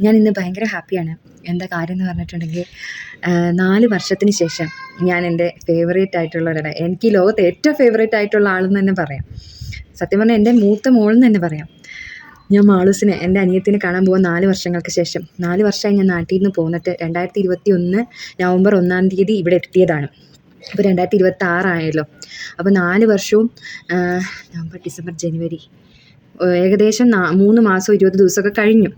ഞാൻ ഇന്ന് ഭയങ്കര ഹാപ്പിയാണ്. എന്താ കാര്യം എന്ന് പറഞ്ഞിട്ടുണ്ടെങ്കിൽ 4 വർഷത്തിന് ശേഷം ഞാൻ എൻ്റെ ഫേവറേറ്റ് ആയിട്ടുള്ള ഒരാളെ, എനിക്ക് ഈ ലോകത്ത് ഏറ്റവും ഫേവറേറ്റ് ആയിട്ടുള്ള ആളെന്ന് തന്നെ പറയാം. സത്യം പറഞ്ഞാൽ എൻ്റെ മൂത്ത മോളെന്ന് തന്നെ പറയാം. ഞാൻ മാളൂസിനെ, എൻ്റെ അനിയത്തിനെ കാണാൻ പോകാൻ 4 വർഷങ്ങൾക്ക് ശേഷം. 4 വർഷമായി ഞാൻ നാട്ടിൽ നിന്ന് പോന്നിട്ട്. 2021 നവംബർ 1-ാം തീയതി ഇവിടെ എത്തിയതാണ്. അപ്പോൾ 2026 ആയല്ലോ. അപ്പോൾ 4 വർഷവും നവംബർ, ഡിസംബർ, ജനുവരി, ഏകദേശം 3 മാസം 20 ദിവസമൊക്കെ കഴിഞ്ഞു.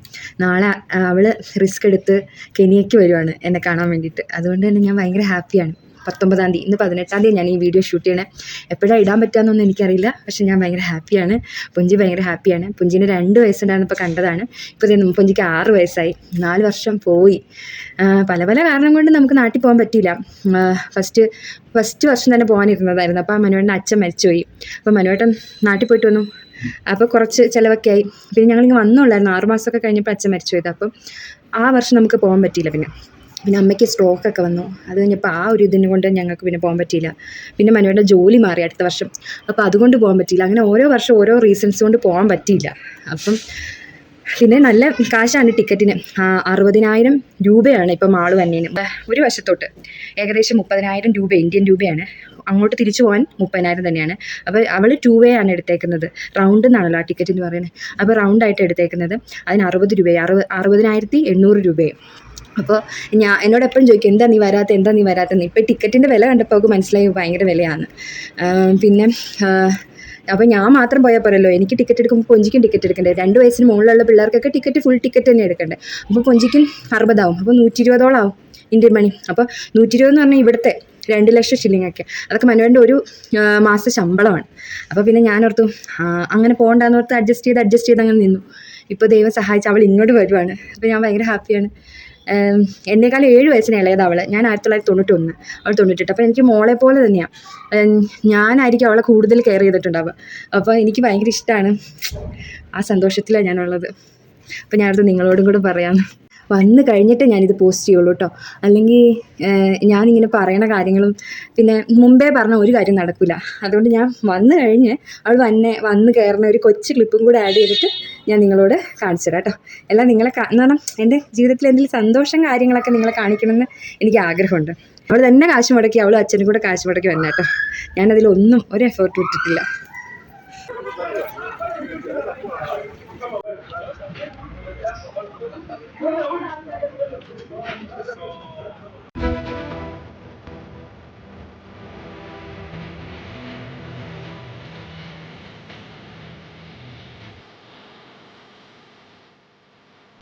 നാളെ അവൾ റിസ്ക് എടുത്ത് കെനിയയ്ക്ക് വരുവാണ് എന്നെ കാണാൻ വേണ്ടിയിട്ട്. അതുകൊണ്ട് തന്നെ ഞാൻ ഭയങ്കര ഹാപ്പിയാണ്. 19-ാം തീയതി, ഇന്ന് 18-ാം തീയതി ഞാൻ ഈ വീഡിയോ ഷൂട്ട് ചെയ്യണേ. എപ്പോഴാണ് ഇടാൻ പറ്റുകയെന്നൊന്നും എനിക്കറിയില്ല. പക്ഷേ ഞാൻ ഭയങ്കര ഹാപ്പിയാണ്. പുഞ്ചി ഭയങ്കര ഹാപ്പിയാണ്. പുഞ്ചിന് 2 വയസ്സുണ്ടായിരുന്നു, ഇപ്പോൾ കണ്ടതാണ്. ഇപ്പോൾ പുഞ്ചിക്ക് 6 വയസ്സായി. 4 വർഷം പോയി. പല പല കാരണം കൊണ്ട് നമുക്ക് നാട്ടിൽ പോകാൻ പറ്റിയില്ല. ഫസ്റ്റ് വർഷം തന്നെ പോകാനിരുന്നതായിരുന്നു. അപ്പോൾ മനുവേട്ടൻ്റെ അച്ഛൻ മരിച്ചുപോയി. അപ്പോൾ മനുവേട്ടൻ നാട്ടിൽ പോയിട്ട് വന്നു. അപ്പോൾ കുറച്ച് ചിലവൊക്കെ ആയി. പിന്നെ ഞങ്ങളിങ്ങനെ വന്നുള്ളായിരുന്നു. 6 മാസമൊക്കെ കഴിഞ്ഞപ്പോൾ അച്ഛൻ മരിച്ചു പോയത്. അപ്പം ആ വർഷം നമുക്ക് പോകാൻ പറ്റിയില്ല. പിന്നെ അമ്മയ്ക്ക് സ്ട്രോക്കൊക്കെ വന്നു. അത് കഴിഞ്ഞപ്പോൾ ആ ഒരു ഇതിന് കൊണ്ട് ഞങ്ങൾക്ക് പിന്നെ പോകാൻ പറ്റിയില്ല. പിന്നെ മനുവേട്ടൻ്റെ ജോലി മാറി അടുത്ത വർഷം. അപ്പോൾ അതുകൊണ്ട് പോകാൻ പറ്റിയില്ല. അങ്ങനെ ഓരോ വർഷം ഓരോ റീസൺസ് കൊണ്ട് പോകാൻ പറ്റിയില്ല. അപ്പം പിന്നെ നല്ല കാശാണ് ടിക്കറ്റിന്. 60,000 രൂപയാണ് ഇപ്പം മാള് വന്നേന്. ഒരു വശത്തോട്ട് ഏകദേശം 30,000 രൂപ ഇന്ത്യൻ രൂപയാണ്. അങ്ങോട്ട് തിരിച്ചു പോകാൻ 30,000 തന്നെയാണ്. അപ്പോൾ അവൾ 2 വേ ആണ് എടുത്തേക്കുന്നത്. റൗണ്ട് എന്നാണല്ലോ ആ ടിക്കറ്റ് എന്ന് പറയുന്നത്. അപ്പോൾ റൗണ്ടായിട്ട് എടുത്തേക്കുന്നത്. അതിന് 60 രൂപയാണ്. 60,800 രൂപയും. അപ്പോൾ എന്നോട് എപ്പോഴും ചോദിക്കും, എന്താ നീ വരാത്തെന്ന്. ഇപ്പോൾ ടിക്കറ്റിൻ്റെ വില കണ്ടപ്പോൾ അവൾക്ക് മനസ്സിലായി ഭയങ്കര വിലയാണ്. പിന്നെ അപ്പോൾ ഞാൻ മാത്രം പോയാൽ പോരല്ലോ, എനിക്ക് ടിക്കറ്റ് എടുക്കുമ്പോൾ പൊഞ്ചിക്കും ടിക്കറ്റ് എടുക്കണ്ടേ. 2 വയസ്സിന് മുകളിലുള്ള പിള്ളേർക്കൊക്കെ ഫുൾ ടിക്കറ്റ് തന്നെ എടുക്കണ്ടേ. അപ്പോൾ പൊഞ്ചിക്കും 60 ആവും. അപ്പോൾ 120 ആവും ഇന്ത്യൻ മണി. അപ്പോൾ 120 എന്ന് പറഞ്ഞാൽ ഇവിടുത്തെ 2 ലക്ഷം ഷില്ലിങ്ങൊക്കെ. അതൊക്കെ മനുവേൻ്റെ ഒരു മാസ ശമ്പളമാണ്. അപ്പോൾ പിന്നെ ഞാനോർത്തു അങ്ങനെ പോകണ്ടെന്നോർത്ത് അഡ്ജസ്റ്റ് ചെയ്ത് അങ്ങനെ നിന്നു. ഇപ്പോൾ ദൈവം സഹായിച്ച് അവൾ ഇങ്ങോട്ട് വരുവാണ്. അപ്പോൾ ഞാൻ ഭയങ്കര ഹാപ്പിയാണ്. എന്നേക്കാളും 7 വയസ്സിന് ഇളയത് അവൾ. ഞാൻ 1991, അവൾ 98. അപ്പോൾ എനിക്ക് മോളെ പോലെ തന്നെയാണ്. ഞാനായിരിക്കും അവളെ കൂടുതൽ കെയർ ചെയ്തിട്ടുണ്ടാവുക. അപ്പോൾ എനിക്ക് ഭയങ്കര ഇഷ്ടമാണ്. ആ സന്തോഷത്തിലാണ് ഞാനുള്ളത്. അപ്പോൾ ഞാനത് നിങ്ങളോടും കൂടെ പറയാമെന്ന്. വന്ന് കഴിഞ്ഞിട്ട് ഞാനിത് പോസ്റ്റ് ചെയ്യുള്ളൂ കേട്ടോ. അല്ലെങ്കിൽ ഞാനിങ്ങനെ പറയണ കാര്യങ്ങളും പിന്നെ മുമ്പേ പറഞ്ഞ ഒരു കാര്യം നടക്കില്ല. അതുകൊണ്ട് ഞാൻ വന്നു കഴിഞ്ഞ് അവൾ വന്ന് കയറുന്ന ഒരു കൊച്ചു ക്ലിപ്പും കൂടെ ആഡ് ചെയ്തിട്ട് ഞാൻ നിങ്ങളോട് കാണിച്ചു തരാം കേട്ടോ. എല്ലാം നിങ്ങളെ എന്ന് പറഞ്ഞാൽ എൻ്റെ ജീവിതത്തിൽ എന്തെങ്കിലും സന്തോഷം കാര്യങ്ങളൊക്കെ നിങ്ങളെ കാണിക്കണമെന്ന് എനിക്ക് ആഗ്രഹമുണ്ട്. അവൾ തന്നെ കാശ് മുടക്കി, അവളും അച്ഛനും കൂടെ കാശ് മുടക്കി വന്ന കേട്ടോ. ഞാനതിലൊന്നും ഒരു എഫേർട്ട് ഇട്ടിട്ടില്ല.